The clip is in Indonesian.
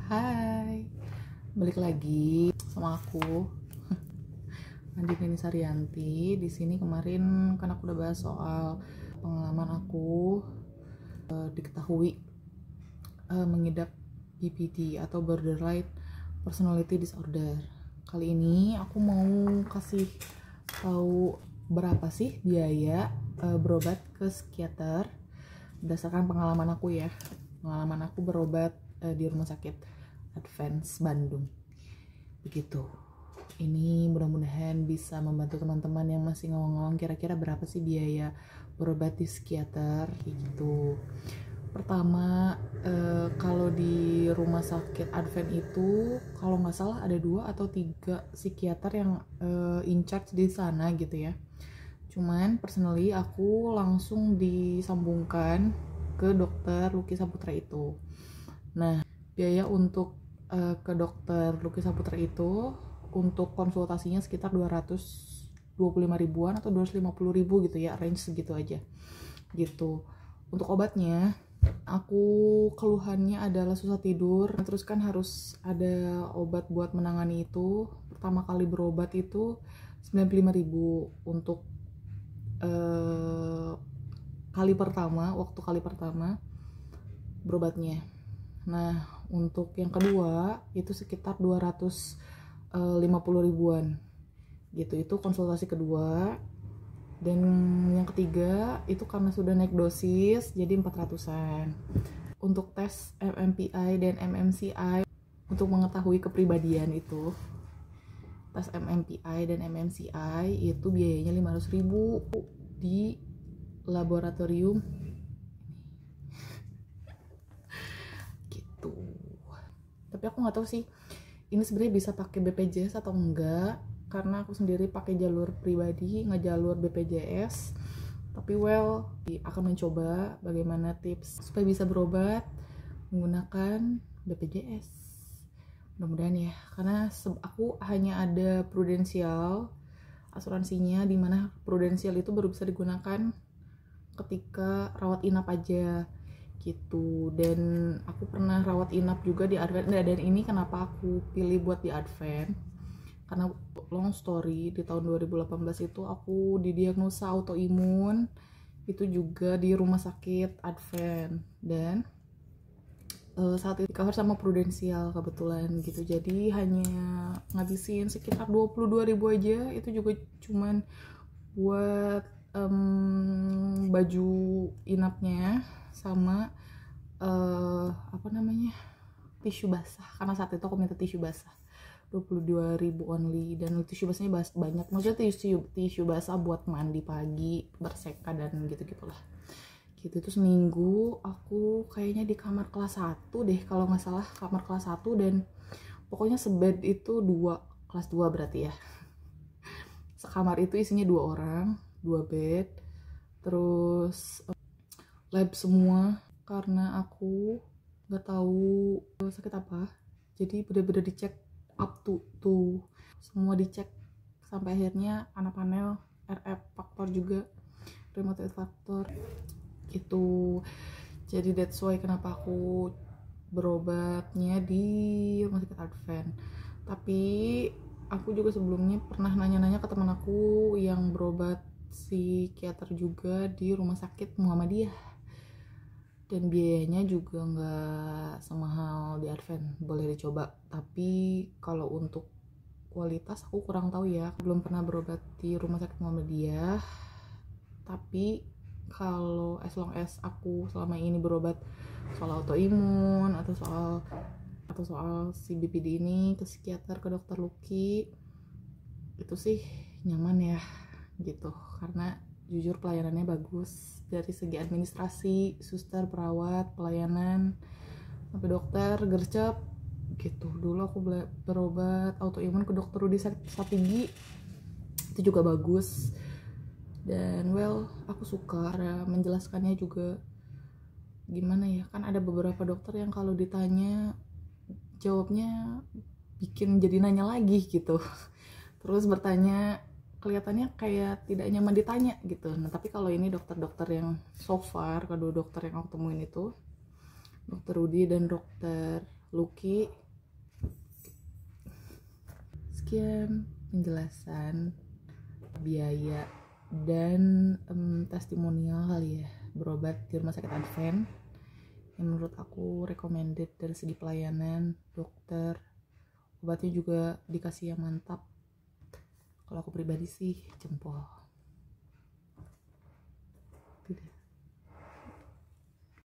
Hai, balik lagi sama aku, Andini Sarianti. Di sini kemarin kan aku udah bahas soal pengalaman aku diketahui mengidap BPD atau Borderline Personality Disorder. Kali ini aku mau kasih tahu berapa sih biaya berobat ke psikiater berdasarkan pengalaman aku ya. Pengalaman aku berobat di rumah sakit Advance Bandung. Begitu. Ini mudah-mudahan bisa membantu teman-teman yang masih ngawang-ngawang kira-kira berapa sih biaya berobat di psikiater gitu. Pertama, kalau di rumah sakit Advent itu kalau nggak salah ada 2 atau 3 psikiater yang in charge di sana gitu ya. Cuman personally aku langsung disambungkan ke dokter Lucky Saputra itu. Nah, biaya untuk ke dokter Lucky Saputra itu untuk konsultasinya sekitar 225 ribuan atau 250 ribu gitu ya, range segitu aja gitu. Untuk obatnya, aku keluhannya adalah susah tidur, terus kan harus ada obat buat menangani itu. Pertama kali berobat itu 95 ribu untuk waktu kali pertama berobatnya. Nah, untuk yang kedua itu sekitar 250 ribuan gitu, itu konsultasi kedua. Dan yang ketiga itu karena sudah naik dosis jadi 400-an. Untuk tes MMPI dan MMCI untuk mengetahui kepribadian itu, tes MMPI dan MMCI itu biayanya 500 ribu di laboratorium gitu. Tapi aku nggak tahu sih ini sebenarnya bisa pakai BPJS atau enggak, karena aku sendiri pakai jalur pribadi, nggak jalur BPJS. Tapi akan mencoba bagaimana tips supaya bisa berobat menggunakan BPJS. Mudah-mudahan ya, karena aku hanya ada Prudential asuransinya, dimana Prudential itu baru bisa digunakan ketika rawat inap aja gitu. Dan aku pernah rawat inap juga di Advent. Dan ini kenapa aku pilih buat di Advent, karena long story, di tahun 2018 itu aku didiagnosa autoimun, itu juga di rumah sakit Advent. Dan saat itu cover sama Prudential kebetulan gitu, jadi hanya ngabisin sekitar 22 ribu aja. Itu juga cuman buat baju inapnya sama tisu basah, karena saat itu aku minta tisu basah 22 ribu only. Dan tisu basahnya banyak, maksudnya tisu basah buat mandi pagi, berseka dan gitu-gitulah gitu. Itu seminggu aku kayaknya di kamar kelas 1 deh kalau nggak salah, kamar kelas 1. Dan pokoknya sebed itu kelas 2 berarti ya, sekamar itu isinya 2 orang, 2 bed, terus lab semua karena aku nggak tahu sakit apa, jadi bener-bener dicek up to semua dicek sampai akhirnya anak panel RF faktor juga, rheumatoid faktor gitu. Jadi that's why kenapa aku berobatnya di rumah sakit Advent. Tapi aku juga sebelumnya pernah nanya-nanya ke teman aku yang berobat psikiater juga di rumah sakit Muhammadiyah, dan biayanya juga nggak semahal di Advent, boleh dicoba. Tapi kalau untuk kualitas aku kurang tahu ya, belum pernah berobat di rumah sakit Muhammadiyah. Tapi kalau as long as aku selama ini berobat soal autoimun atau soal si BPD ini ke psikiater, ke dokter Lucky, itu sih nyaman ya gitu, karena jujur pelayanannya bagus dari segi administrasi, suster, perawat, pelayanan sampai dokter gercep gitu. Dulu aku berobat autoimun ke dokter Rudi Satigi, itu juga bagus. Dan aku suka cara menjelaskannya juga, gimana ya, kan ada beberapa dokter yang kalau ditanya jawabnya bikin jadi nanya lagi gitu, terus bertanya kelihatannya kayak tidak nyaman ditanya gitu. Nah tapi kalau ini dokter-dokter yang so far, kedua dokter yang aku temuin itu, dokter Rudi dan dokter Lucky. Sekian penjelasan biaya dan testimonial kali ya berobat di rumah sakit Advent yang menurut aku recommended dari segi pelayanan, dokter, obatnya juga dikasih yang mantap. Kalau aku pribadi sih jempol. Tidak.